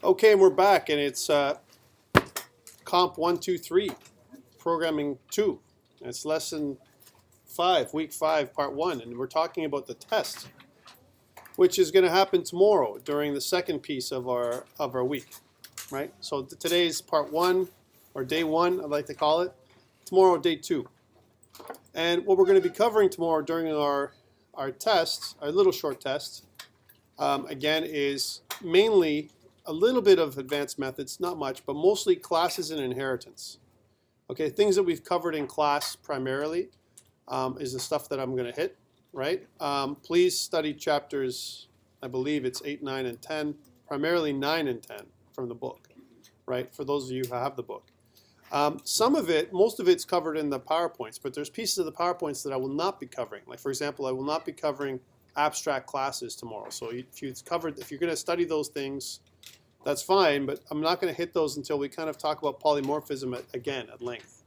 Okay, and we're back, and it's COMP123, Programming 2. And it's Lesson 5, Week 5, Part 1, and we're talking about the test, which is going to happen tomorrow during the second piece of our week, right? So today's Part 1, or Day 1, I'd like to call it. Tomorrow, Day 2. And what we're going to be covering tomorrow during our test, our little short test, again, is mainly a little bit of advanced methods, not much, but mostly classes and inheritance. Okay, things that we've covered in class primarily is the stuff that I'm going to hit, right? Please study chapters, I believe it's 8, 9, and 10, primarily 9 and 10 from the book, right? For those of you who have the book. Some of it, most of it's covered in the PowerPoints, but there's pieces of the PowerPoints that I will not be covering. Like, for example, I will not be covering abstract classes tomorrow. So if you're going to study those things, that's fine, but I'm not going to hit those until we kind of talk about polymorphism again at length.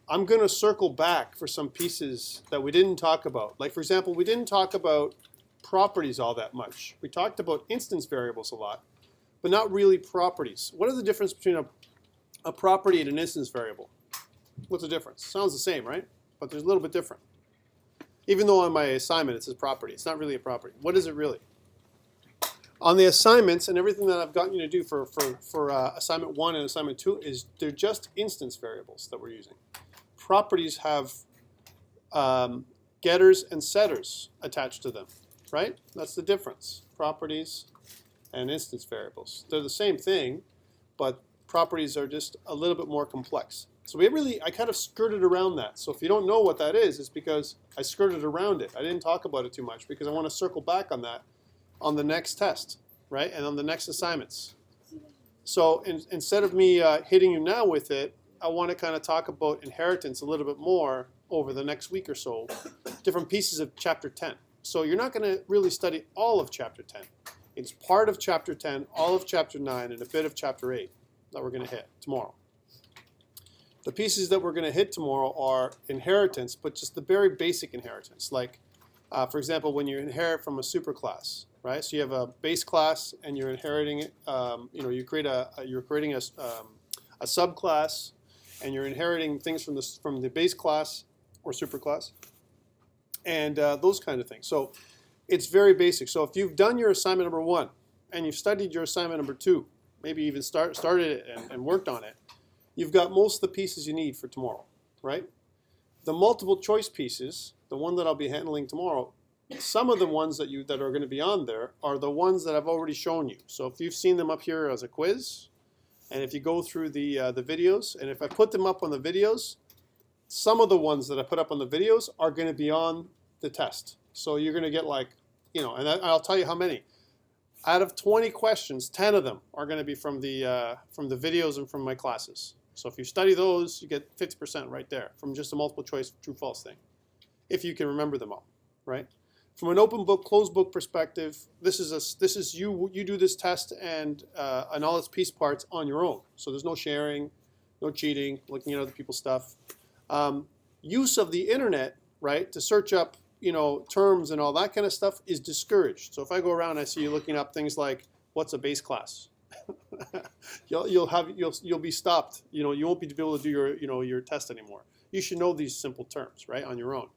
I'm going to circle back for some pieces that we didn't talk about. Like, for example, we didn't talk about properties all that much. We talked about instance variables a lot, but not really properties. What is the difference between a property and an instance variable? What's the difference? Sounds the same, right? But there's a little bit different. Even though on my assignment it says property, it's not really a property. What is it really? On the assignments and everything that I've gotten you to do for assignment 1 and assignment 2 is they're just instance variables that we're using. Properties have getters and setters attached to them, right? That's the difference. Properties and instance variables. They're the same thing, but properties are just a little bit more complex. So I kind of skirted around that. So if you don't know what that is, it's because I skirted around it. I didn't talk about it too much because I want to circle back on that on the next test, right? And on the next assignments. So instead of me hitting you now with it, I want to kind of talk about inheritance a little bit more over the next week or so, different pieces of Chapter 10. So you're not going to really study all of Chapter 10. It's part of Chapter 10, all of Chapter 9, and a bit of Chapter 8 that we're going to hit tomorrow. The pieces that we're going to hit tomorrow are inheritance, but just the very basic inheritance. Like, for example, when you inherit from a superclass, right? So you have a base class, and you're inheriting it. You're creating a subclass, and you're inheriting things from the base class or superclass, and those kind of things. So it's very basic. So if you've done your assignment number 1, and you've studied your assignment number 2, maybe even started it and worked on it, you've got most of the pieces you need for tomorrow, right? The multiple choice pieces, the one that I'll be handling tomorrow, some of the ones that are going to be on there are the ones that I've already shown you. So if you've seen them up here as a quiz, and if you go through the videos, and if I put them up on the videos, some of the ones that I put up on the videos are going to be on the test. So you're going to get and I'll tell you how many. Out of 20 questions, 10 of them are going to be from the videos and from my classes. So if you study those, you get 50% right there from just a multiple choice true-false thing, if you can remember them all, right? From an open book, closed book perspective, this is you do this test and all its piece parts on your own. So there's no sharing, no cheating, looking at other people's stuff. Use of the internet, right, to search up terms and all that kind of stuff is discouraged. So if I go around and I see you looking up things like what's a base class, you'll be stopped. You won't be able to do your test anymore. You should know these simple terms, right, on your own.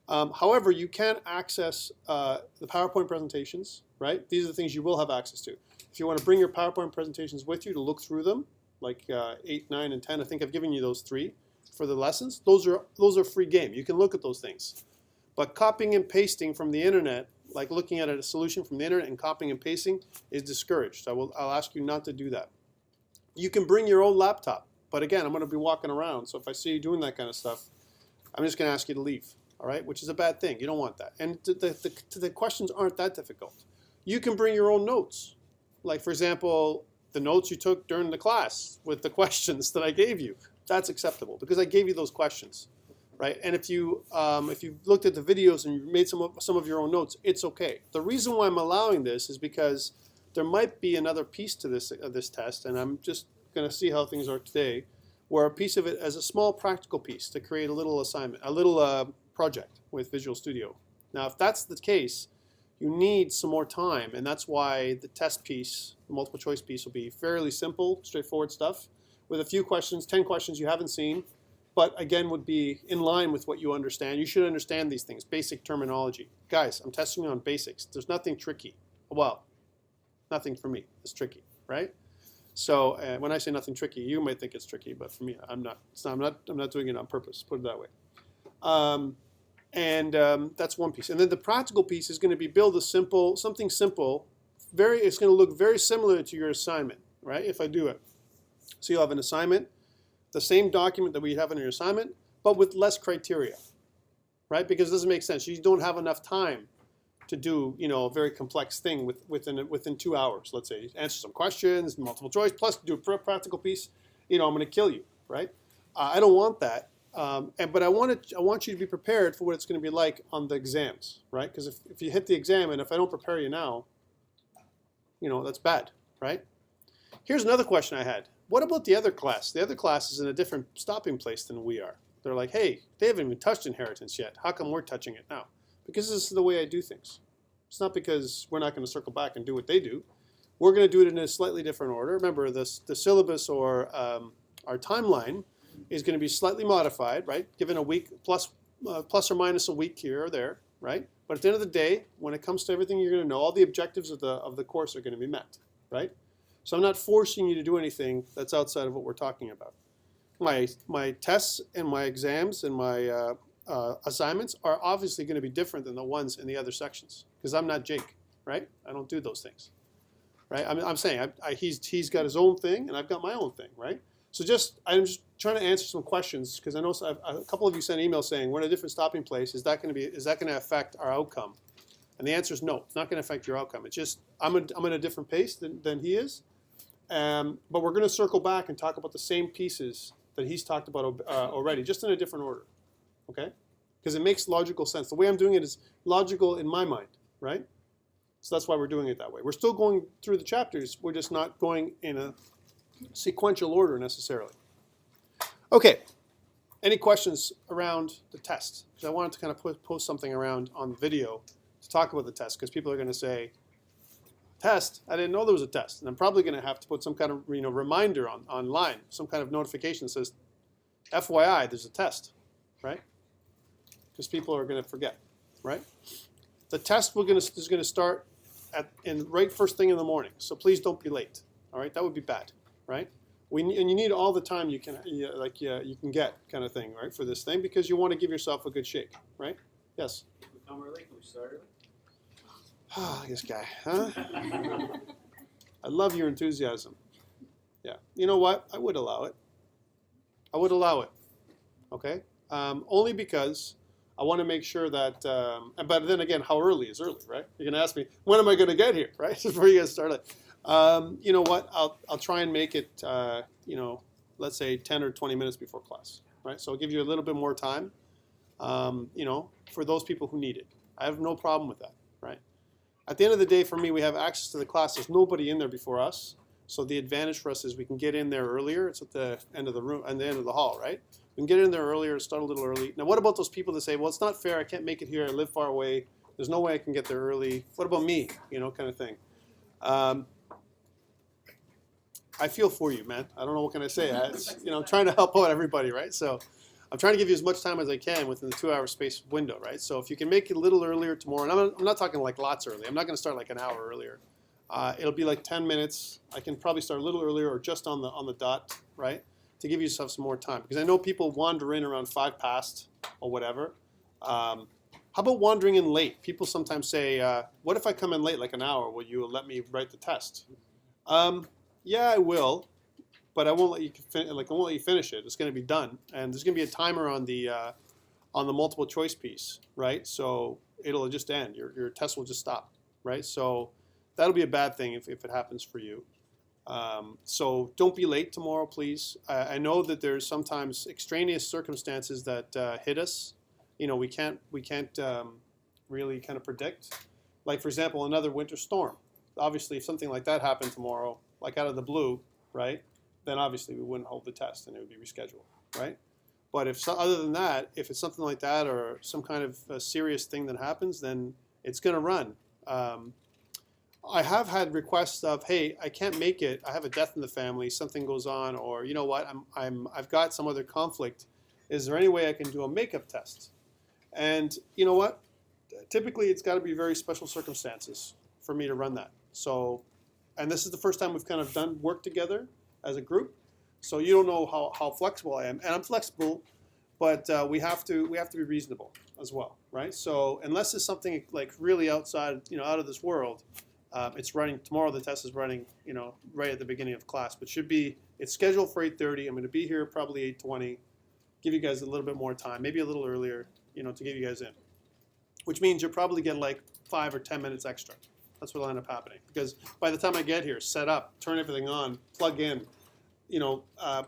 However, you can access the PowerPoint presentations, right? These are the things you will have access to. If you want to bring your PowerPoint presentations with you to look through them, like 8, 9, and 10, I think I've given you those 3 for the lessons. Those are free game. You can look at those things. But copying and pasting from the internet, like looking at a solution from the internet and copying and pasting, is discouraged. I'll ask you not to do that. You can bring your own laptop. But again, I'm going to be walking around, so if I see you doing that kind of stuff, I'm just going to ask you to leave. All right, which is a bad thing. You don't want that. And the questions aren't that difficult. You can bring your own notes. Like, for example, the notes you took during the class with the questions that I gave you. That's acceptable because I gave you those questions, right? And if you looked at the videos and you made some of your own notes, it's okay. The reason why I'm allowing this is because there might be another piece to this test, and I'm just going to see how things are today, where a piece of it as a small practical piece to create a little assignment, a little project with Visual Studio. Now, if that's the case, you need some more time, and that's why the test piece, the multiple choice piece, will be fairly simple, straightforward stuff, with a few questions, 10 questions you haven't seen, but again would be in line with what you understand. You should understand these things, basic terminology. Guys, I'm testing you on basics. There's nothing tricky. Well, nothing for me is tricky, right? So when I say nothing tricky, you might think it's tricky, but for me, I'm not. I'm not doing it on purpose. Put it that way. That's one piece. And then the practical piece is going to be build something simple. It's going to look very similar to your assignment, right? If I do it, so you'll have an assignment, the same document that we have in your assignment, but with less criteria, right? Because it doesn't make sense. You don't have enough time to do, a very complex thing within 2 hours. Let's say answer some questions, multiple choice, plus do a practical piece. I'm going to kill you, right? I don't want that. But I want you to be prepared for what it's going to be like on the exams, right? Because if you hit the exam and if I don't prepare you now, that's bad, right? Here's another question I had. What about the other class? The other class is in a different stopping place than we are. They're like, hey, they haven't even touched inheritance yet. How come we're touching it now? Because this is the way I do things. It's not because we're not going to circle back and do what they do. We're going to do it in a slightly different order. Remember, the syllabus or our timeline is going to be slightly modified, right? Given a week, plus or minus a week here or there, right? But at the end of the day, when it comes to everything you're going to know, all the objectives of the course are going to be met, right? So I'm not forcing you to do anything that's outside of what we're talking about. My tests and my exams and my assignments are obviously going to be different than the ones in the other sections because I'm not Jake, right? I don't do those things, right? I'm saying he's got his own thing and I've got my own thing, right? So I'm just trying to answer some questions because I know a couple of you sent emails saying we're in a different stopping place. Is that going to affect our outcome? And the answer is no. It's not going to affect your outcome. It's just I'm in a different pace than he is, but we're going to circle back and talk about the same pieces that he's talked about already, just in a different order, okay? Because it makes logical sense. The way I'm doing it is logical in my mind, right? So that's why we're doing it that way. We're still going through the chapters. We're just not going in a sequential order necessarily. Okay, any questions around the test? Because I wanted to kind of post something around on the video to talk about the test because people are going to say, test? I didn't know there was a test. And I'm probably going to have to put some kind of reminder online, some kind of notification that says, FYI, there's a test, right? Because people are going to forget, right? The test is going to start right first thing in the morning, so please don't be late, all right? That would be bad. Right? And you need all the time you can get kind of thing, right, for this thing because you want to give yourself a good shake, right? Yes? Can we come early? Can we start early? Ah, this guy, huh? I love your enthusiasm. Yeah. You know what? I would allow it. Okay? Only because I want to make sure that, but then again, how early is early, right? You're going to ask me, when am I going to get here, right? Before you get started. You know what? I'll try and make it, let's say 10 or 20 minutes before class, right? So I'll give you a little bit more time, for those people who need it. I have no problem with that, right? At the end of the day, for me, we have access to the class. There's nobody in there before us. So the advantage for us is we can get in there earlier. It's at the end of the room, at the end of the hall, right? We can get in there earlier, start a little early. Now, what about those people that say, well, it's not fair. I can't make it here. I live far away. There's no way I can get there early. What about me? Kind of thing. I feel for you, man. I don't know what can I say. I'm trying to help out everybody, right? So I'm trying to give you as much time as I can within the 2-hour space window, right? So if you can make it a little earlier tomorrow, and I'm not talking like lots early. I'm not going to start like an hour earlier. It'll be like 10 minutes. I can probably start a little earlier or just on the dot, right? To give yourself some more time. Because I know people wander in around 5 past or whatever. How about wandering in late? People sometimes say, what if I come in late, like an hour? Will you let me write the test? Yeah, I will, but I won't let you finish it. It's going to be done, and there's going to be a timer on the multiple choice piece, right? So it'll just end. Your test will just stop, right? So that'll be a bad thing if it happens for you. So don't be late tomorrow, please. I know that there's sometimes extraneous circumstances that hit us. We can't really kind of predict. Like for example, another winter storm. Obviously, if something like that happened tomorrow, like out of the blue, right, then obviously we wouldn't hold the test and it would be rescheduled, right? But other than that, if it's something like that or some kind of a serious thing that happens, then it's going to run. I have had requests of, hey, I can't make it. I have a death in the family. Something goes on, or you know what? I've got some other conflict. Is there any way I can do a makeup test? And you know what? Typically, it's got to be very special circumstances for me to run that. So, and this is the first time we've kind of done work together as a group. So you don't know how flexible I am, and I'm flexible, but we have to be reasonable as well, right? So unless it's something like really outside, out of this world. It's running tomorrow. The test is running, right at the beginning of class. But it's scheduled for 8:30. I'm going to be here probably 8:20. Give you guys a little bit more time, maybe a little earlier, to get you guys in. Which means you'll probably get like 5 or 10 minutes extra. That's what'll end up happening. Because by the time I get here, set up, turn everything on, plug in,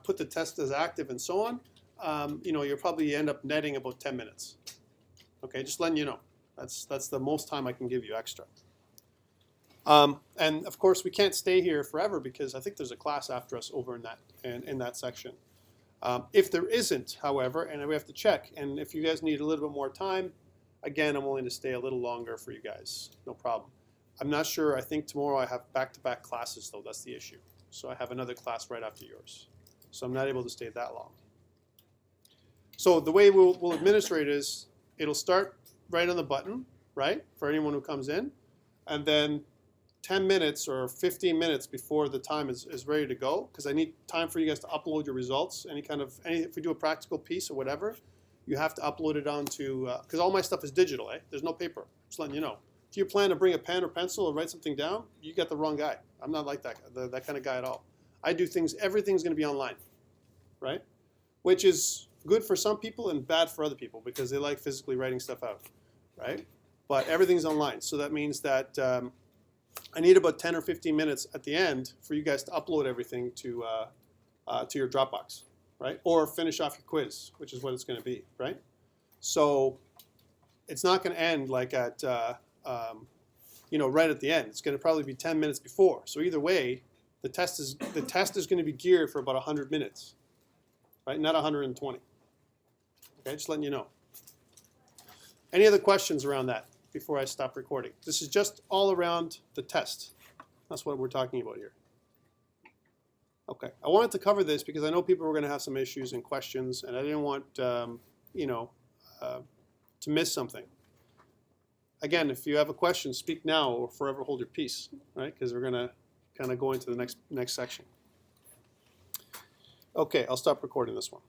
put the test as active and so on, you'll probably end up netting about 10 minutes. Okay, just letting you know. That's the most time I can give you extra. And of course, we can't stay here forever because I think there's a class after us over in that section. If there isn't, however, and we have to check, and if you guys need a little bit more time, again, I'm willing to stay a little longer for you guys. No problem. I'm not sure. I think tomorrow I have back-to-back classes, though. That's the issue. So I have another class right after yours. So I'm not able to stay that long. So the way we'll administer it is it'll start right on the button, right, for anyone who comes in, and then 10 minutes or 15 minutes before the time is ready to go, because I need time for you guys to upload your results. If we do a practical piece or whatever, you have to upload it onto, because all my stuff is digital, There's no paper, just letting you know. If you plan to bring a pen or pencil or write something down, you got the wrong guy. I'm not like that kind of guy at all. I do everything's going to be online, right? Which is good for some people and bad for other people because they like physically writing stuff out, right? But everything's online, so that means that I need about 10 or 15 minutes at the end for you guys to upload everything to your Dropbox, right? Or finish off your quiz, which is what it's going to be, right? So it's not going to end like at, right at the end. It's going to probably be 10 minutes before. So either way, the test is going to be geared for about 100 minutes, right? Not 120. Okay, just letting you know. Any other questions around that before I stop recording? This is just all around the test. That's what we're talking about here. Okay, I wanted to cover this because I know people were going to have some issues and questions, and I didn't want to miss something. Again, if you have a question, speak now or forever hold your peace, right? Because we're going to kind of go into the next section. Okay, I'll stop recording this one.